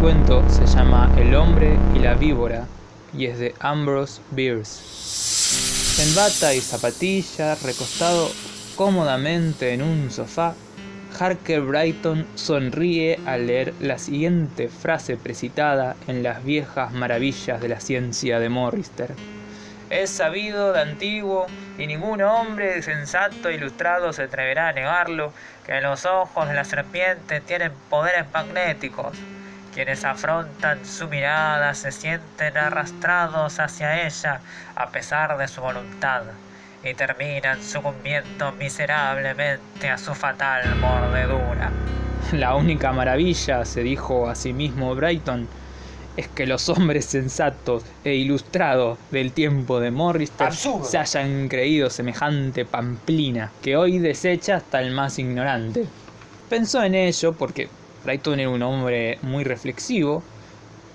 cuento se llama El hombre y la víbora y es de Ambrose Bierce. En bata y zapatillas, recostado cómodamente en un sofá, Harker Brighton sonríe al leer la siguiente frase precitada en las viejas maravillas de la ciencia de Morrister. Es sabido de antiguo, y ningún hombre sensato e ilustrado se atreverá a negarlo, que los ojos de la serpiente tienen poderes magnéticos. Quienes afrontan su mirada se sienten arrastrados hacia ella a pesar de su voluntad, y terminan sucumbiendo miserablemente a su fatal mordedura. La única maravilla, se dijo a sí mismo Brighton, es que los hombres sensatos e ilustrados del tiempo de Morrister se hayan creído semejante pamplina, que hoy desecha hasta el más ignorante. Pensó en ello porque Brighton era un hombre muy reflexivo,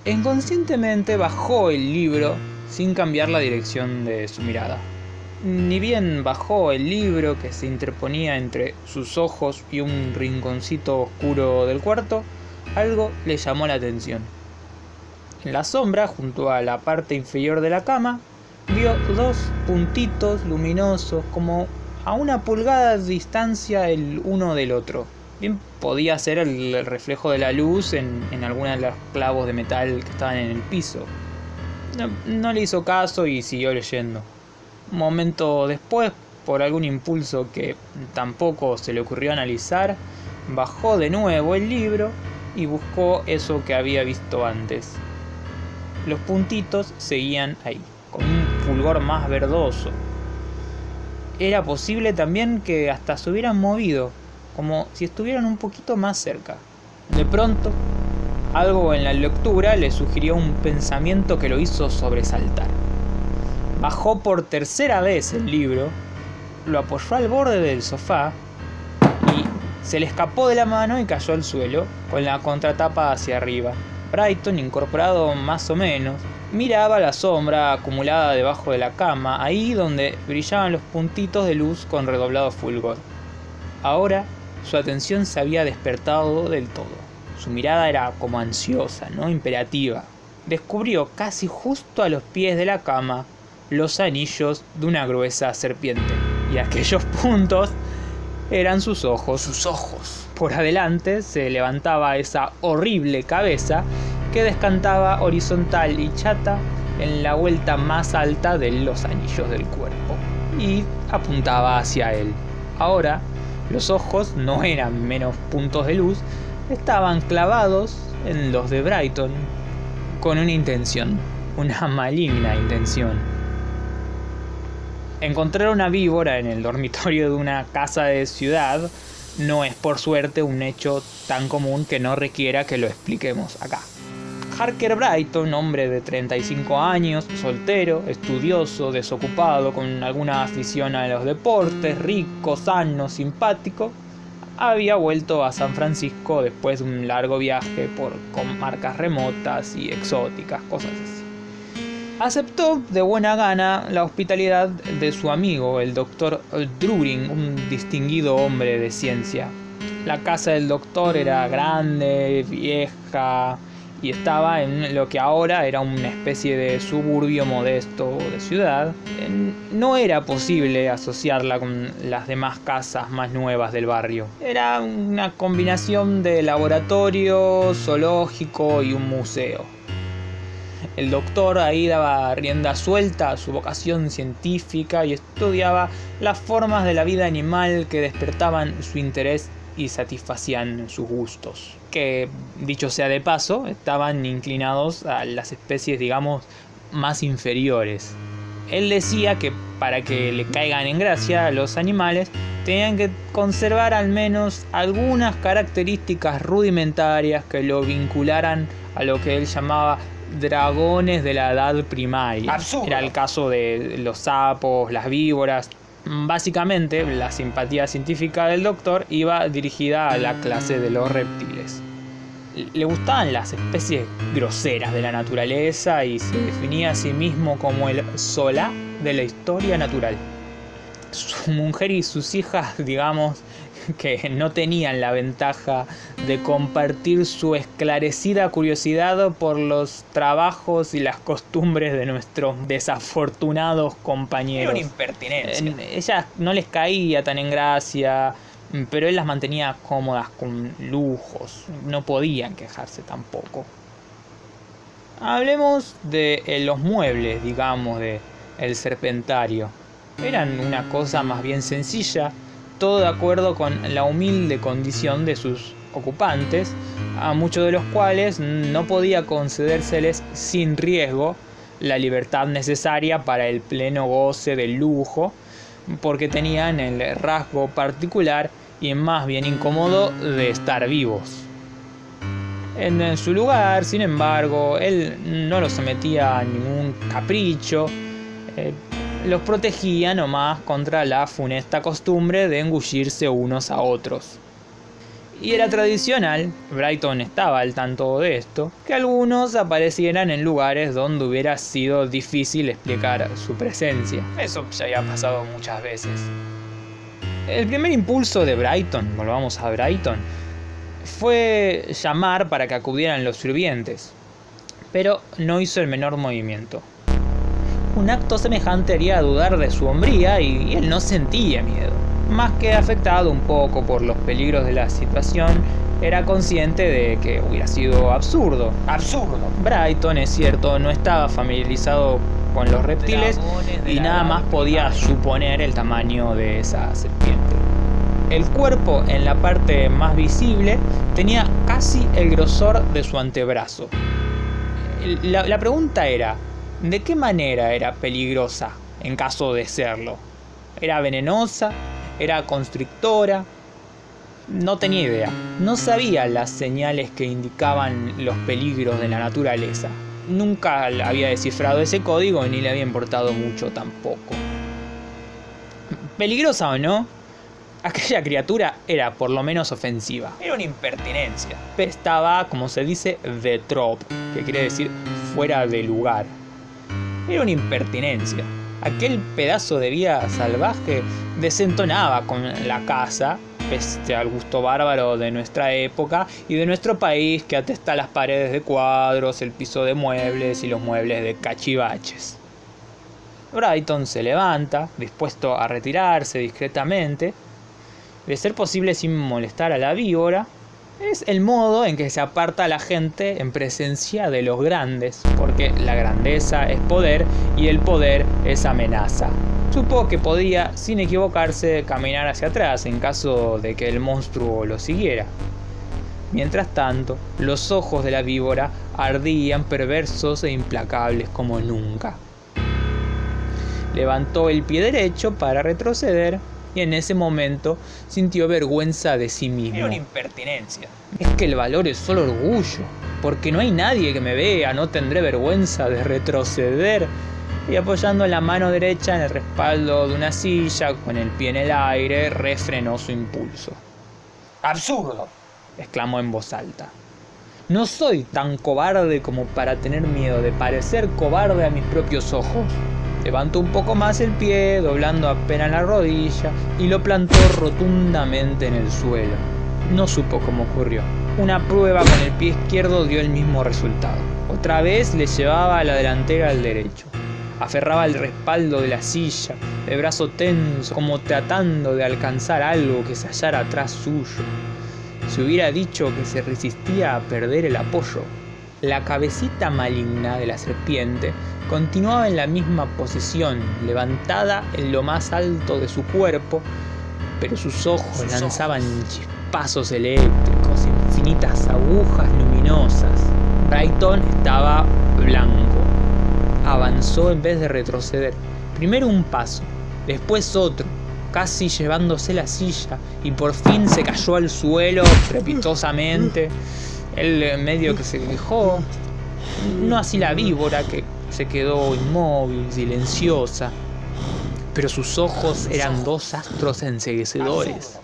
e inconscientemente bajó el libro sin cambiar la dirección de su mirada. Ni bien bajó el libro que se interponía entre sus ojos y un rinconcito oscuro del cuarto, algo le llamó la atención. En la sombra, junto a la parte inferior de la cama, vio dos puntitos luminosos como a una pulgada de distancia el uno del otro. Bien podía ser el reflejo de la luz en alguna de los clavos de metal que estaban en el piso. No le hizo caso y siguió leyendo. Un momento después, por algún impulso que tampoco se le ocurrió analizar, bajó de nuevo el libro y buscó eso que había visto antes. Los puntitos seguían ahí, con un fulgor más verdoso. Era posible también que hasta se hubieran movido, como si estuvieran un poquito más cerca. De pronto, algo en la lectura le sugirió un pensamiento que lo hizo sobresaltar. Bajó por tercera vez el libro, lo apoyó al borde del sofá y se le escapó de la mano y cayó al suelo, con la contratapa hacia arriba. Brighton, incorporado más o menos, miraba la sombra acumulada debajo de la cama, ahí donde brillaban los puntitos de luz con redoblado fulgor. Ahora su atención se había despertado del todo. Su mirada era como ansiosa, no imperativa. Descubrió casi justo a los pies de la cama los anillos de una gruesa serpiente, y aquellos puntos eran sus ojos. Sus ojos. Por adelante se levantaba esa horrible cabeza que descantaba horizontal y chata en la vuelta más alta de los anillos del cuerpo y apuntaba hacia él. Ahora los ojos no eran menos puntos de luz, estaban clavados en los de Brighton con una intención, una maligna intención. Encontrar una víbora en el dormitorio de una casa de ciudad no es, por suerte, un hecho tan común que no requiera que lo expliquemos acá. Harker Brighton, hombre de 35 años, soltero, estudioso, desocupado, con alguna afición a los deportes, rico, sano, simpático, había vuelto a San Francisco después de un largo viaje por comarcas remotas y exóticas, cosas así. Aceptó de buena gana la hospitalidad de su amigo, el Dr. Druring, un distinguido hombre de ciencia. La casa del doctor era grande, vieja y estaba en lo que ahora era una especie de suburbio modesto de ciudad. No era posible asociarla con las demás casas más nuevas del barrio. Era una combinación de laboratorio, zoológico y un museo. El doctor ahí daba rienda suelta a su vocación científica y estudiaba las formas de la vida animal que despertaban su interés y satisfacían sus gustos, que, dicho sea de paso, estaban inclinados a las especies, digamos, más inferiores. Él decía que para que le caigan en gracia los animales tenían que conservar al menos algunas características rudimentarias que lo vincularan a lo que él llamaba dragones de la edad primaria. ¡Absurdo! Era el caso de los sapos, las víboras. Básicamente, la simpatía científica del doctor iba dirigida a la clase de los reptiles. Le gustaban las especies groseras de la naturaleza y se definía a sí mismo como el Solá de la historia natural. Su mujer y sus hijas, digamos, que no tenían la ventaja de compartir su esclarecida curiosidad por los trabajos y las costumbres de nuestros desafortunados compañeros. Era una impertinencia. Ella no les caía tan en gracia, pero él las mantenía cómodas con lujos. No podían quejarse tampoco. Hablemos de los muebles, digamos, de el Serpentario. Eran una cosa más bien sencilla, todo de acuerdo con la humilde condición de sus ocupantes, a muchos de los cuales no podía concedérseles sin riesgo la libertad necesaria para el pleno goce del lujo, porque tenían el rasgo particular y más bien incómodo de estar vivos. En su lugar, sin embargo, él no los sometía a ningún capricho, los protegía nomás contra la funesta costumbre de engullirse unos a otros. Y era tradicional, Brighton estaba al tanto de esto, que algunos aparecieran en lugares donde hubiera sido difícil explicar su presencia. Eso ya había pasado muchas veces. El primer impulso de Brighton, volvamos a Brighton, fue llamar para que acudieran los sirvientes, pero no hizo el menor movimiento. Un acto semejante haría dudar de su hombría y él no sentía miedo. Más que afectado un poco por los peligros de la situación, era consciente de que hubiera sido absurdo. ¡Absurdo! Brighton, es cierto, no estaba familiarizado con los reptiles y nada más podía suponer el tamaño de esa serpiente. El cuerpo, en la parte más visible, tenía casi el grosor de su antebrazo. La pregunta era: ¿de qué manera era peligrosa en caso de serlo? ¿Era venenosa? ¿Era constrictora? No tenía idea. No sabía las señales que indicaban los peligros de la naturaleza. Nunca había descifrado ese código ni le había importado mucho tampoco. ¿Peligrosa o no? Aquella criatura era por lo menos ofensiva. Era una impertinencia. Pero estaba, como se dice, de trop, que quiere decir fuera de lugar. Era una impertinencia. Aquel pedazo de vida salvaje desentonaba con la casa, pese al gusto bárbaro de nuestra época y de nuestro país, que atesta las paredes de cuadros, el piso de muebles y los muebles de cachivaches. Brighton se levanta, dispuesto a retirarse discretamente, de ser posible sin molestar a la víbora. Es el modo en que se aparta la gente en presencia de los grandes, porque la grandeza es poder y el poder es amenaza. Supo que podía, sin equivocarse, caminar hacia atrás en caso de que el monstruo lo siguiera. Mientras tanto, los ojos de la víbora ardían perversos e implacables como nunca. Levantó el pie derecho para retroceder, y en ese momento sintió vergüenza de sí mismo. Era una impertinencia. Es que el valor es solo orgullo, porque no hay nadie que me vea, no tendré vergüenza de retroceder. Y apoyando la mano derecha en el respaldo de una silla, con el pie en el aire, refrenó su impulso. ¡Absurdo!, exclamó en voz alta. No soy tan cobarde como para tener miedo de parecer cobarde a mis propios ojos. Levantó un poco más el pie, doblando apenas la rodilla, y lo plantó rotundamente en el suelo. No supo cómo ocurrió. Una prueba con el pie izquierdo dio el mismo resultado. Otra vez le llevaba a la delantera al derecho. Aferraba el respaldo de la silla, el brazo tenso, como tratando de alcanzar algo que se hallara atrás suyo. Se hubiera dicho que se resistía a perder el apoyo. La cabecita maligna de la serpiente continuaba en la misma posición, levantada en lo más alto de su cuerpo, pero sus ojos lanzaban chispazos eléctricos, infinitas agujas luminosas. Brighton estaba blanco. Avanzó en vez de retroceder. Primero un paso, después otro, casi llevándose la silla, y por fin se cayó al suelo estrepitosamente. Él medio que se quejó, no así la víbora, que se quedó inmóvil, silenciosa, pero sus ojos eran dos astros enceguecedores.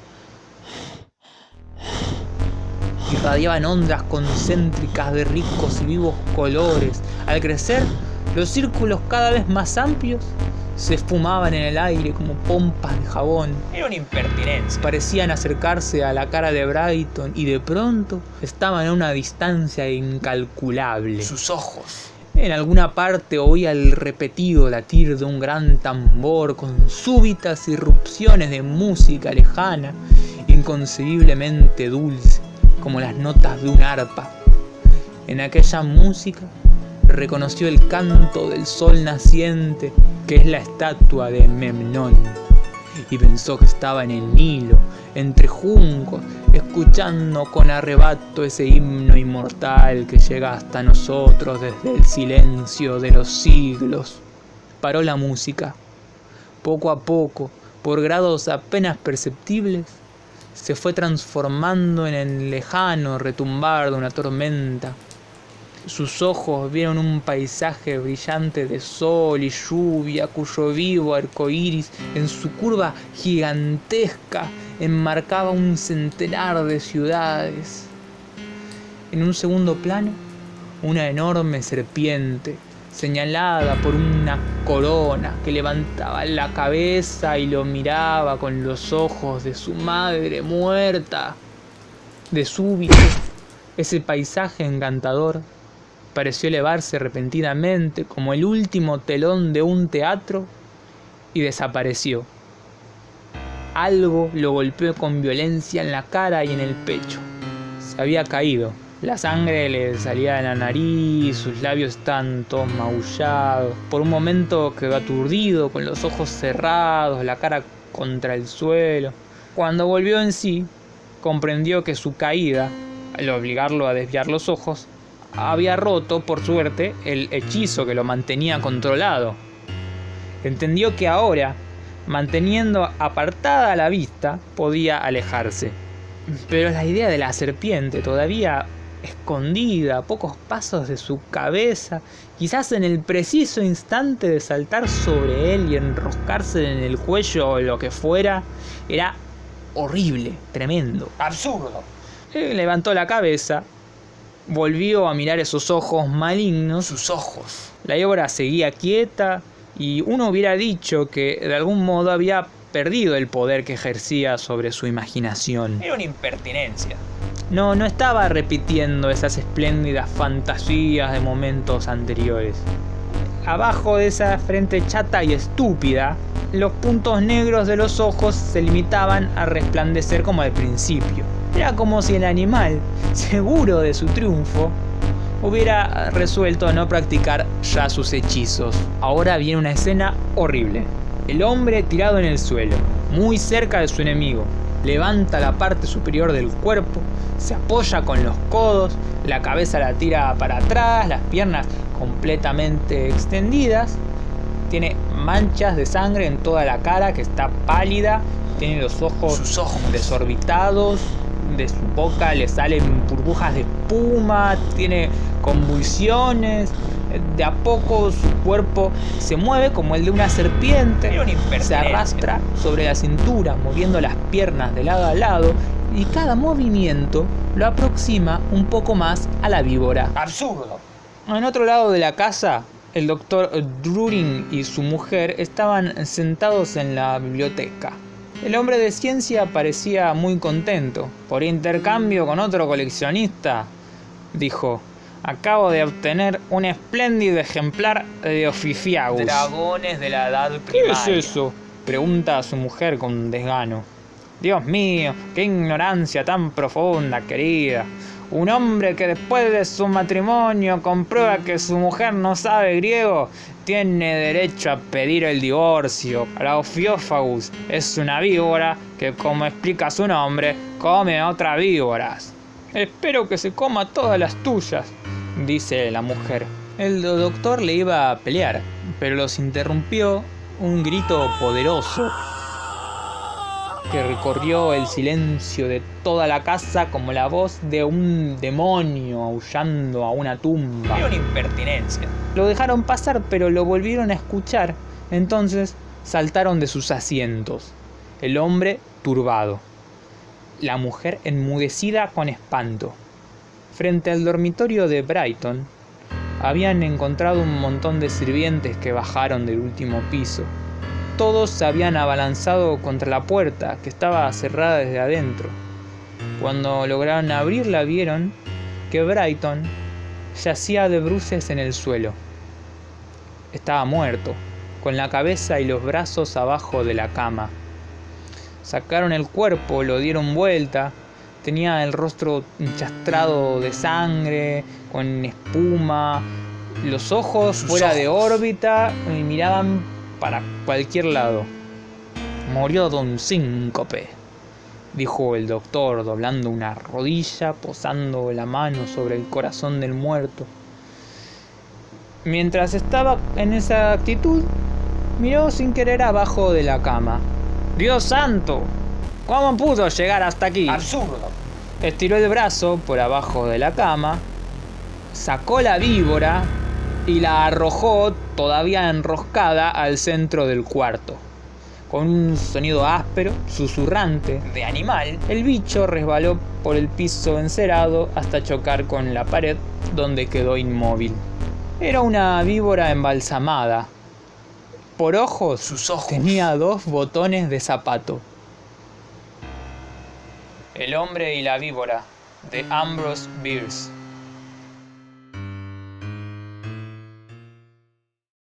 Irradiaban ondas concéntricas de ricos y vivos colores. Al crecer, los círculos cada vez más amplios se esfumaban en el aire como pompas de jabón. Era una impertinencia. Parecían acercarse a la cara de Brighton y de pronto estaban a una distancia incalculable. Sus ojos. En alguna parte oía el repetido latir de un gran tambor con súbitas irrupciones de música lejana, inconcebiblemente dulce, como las notas de un arpa. En aquella música reconoció el canto del sol naciente, que es la estatua de Memnón, y pensó que estaba en el Nilo, entre juncos, escuchando con arrebato ese himno inmortal que llega hasta nosotros desde el silencio de los siglos. Paró la música. Poco a poco, por grados apenas perceptibles, se fue transformando en el lejano retumbar de una tormenta. Sus ojos vieron un paisaje brillante de sol y lluvia, cuyo vivo arco iris en su curva gigantesca enmarcaba un centenar de ciudades. En un segundo plano, una enorme serpiente, señalada por una corona que levantaba la cabeza y lo miraba con los ojos de su madre muerta. De súbito, ese paisaje encantador pareció elevarse repentinamente como el último telón de un teatro y desapareció. Algo lo golpeó con violencia en la cara y en el pecho. Se había caído. La sangre le salía de la nariz, sus labios estaban todos magullados. Por un momento quedó aturdido, con los ojos cerrados, la cara contra el suelo. Cuando volvió en sí, comprendió que su caída, al obligarlo a desviar los ojos, había roto, por suerte, el hechizo que lo mantenía controlado. Entendió que ahora, manteniendo apartada la vista, podía alejarse. Pero la idea de la serpiente, todavía escondida a pocos pasos de su cabeza, quizás en el preciso instante de saltar sobre él y enroscarse en el cuello o lo que fuera, era horrible, tremendo. Absurdo. Levantó la cabeza, volvió a mirar esos ojos malignos. Sus ojos. La víbora seguía quieta y uno hubiera dicho que de algún modo había perdido el poder que ejercía sobre su imaginación. Era una impertinencia. No estaba repitiendo esas espléndidas fantasías de momentos anteriores. Abajo de esa frente chata y estúpida, los puntos negros de los ojos se limitaban a resplandecer como al principio. Era como si el animal, seguro de su triunfo, hubiera resuelto no practicar ya sus hechizos. Ahora viene una escena horrible. El hombre tirado en el suelo, muy cerca de su enemigo. Levanta la parte superior del cuerpo, se apoya con los codos, la cabeza la tira para atrás, las piernas completamente extendidas. Tiene manchas de sangre en toda la cara, que está pálida. Tiene sus ojos desorbitados. De su boca le salen burbujas de espuma. Tiene convulsiones. De a poco su cuerpo se mueve como el de una serpiente. Se arrastra sobre la cintura, moviendo las piernas de lado a lado, y cada movimiento lo aproxima un poco más a la víbora. Absurdo. En otro lado de la casa, el doctor Druring y su mujer estaban sentados en la biblioteca. El hombre de ciencia parecía muy contento. Por intercambio con otro coleccionista, dijo: acabo de obtener un espléndido ejemplar de Ophiuchus. Dragones de la edad primaria. ¿Qué es eso?, pregunta a su mujer con desgano. Dios mío, qué ignorancia tan profunda, querida. Un hombre que después de su matrimonio comprueba que su mujer no sabe griego, tiene derecho a pedir el divorcio. La Ophiuchus es una víbora que, como explica su nombre, come otras víboras. Espero que se coma todas las tuyas, dice la mujer. El doctor le iba a pelear, pero los interrumpió un grito poderoso que recorrió el silencio de toda la casa como la voz de un demonio aullando a una tumba. Era una impertinencia. Lo dejaron pasar, pero lo volvieron a escuchar. Entonces saltaron de sus asientos. El hombre turbado, la mujer enmudecida con espanto. Frente al dormitorio de Brighton habían encontrado un montón de sirvientes que bajaron del último piso. todos se habían abalanzado contra la puerta, que estaba cerrada desde adentro. Cuando lograron abrirla, vieron que Brighton yacía de bruces en el suelo. Estaba muerto, con la cabeza y los brazos abajo de la cama. Sacaron el cuerpo, lo dieron vuelta. Tenía el rostro enchastrado de sangre, con espuma, los ojos fuera de órbita y miraban para cualquier lado. Murió de un síncope, dijo el doctor, doblando una rodilla, posando la mano sobre el corazón del muerto. Mientras estaba en esa actitud, miró sin querer abajo de la cama. ¡Dios santo! ¿Cómo pudo llegar hasta aquí? Absurdo. Estiró el brazo por abajo de la cama, sacó la víbora y la arrojó todavía enroscada al centro del cuarto. Con un sonido áspero, susurrante, De animal. el bicho resbaló por el piso encerado hasta chocar con la pared, donde quedó inmóvil. Era una víbora embalsamada. Por ojos, Sus ojos. tenía 2 botones de zapato. El hombre y la víbora, de Ambrose Bierce.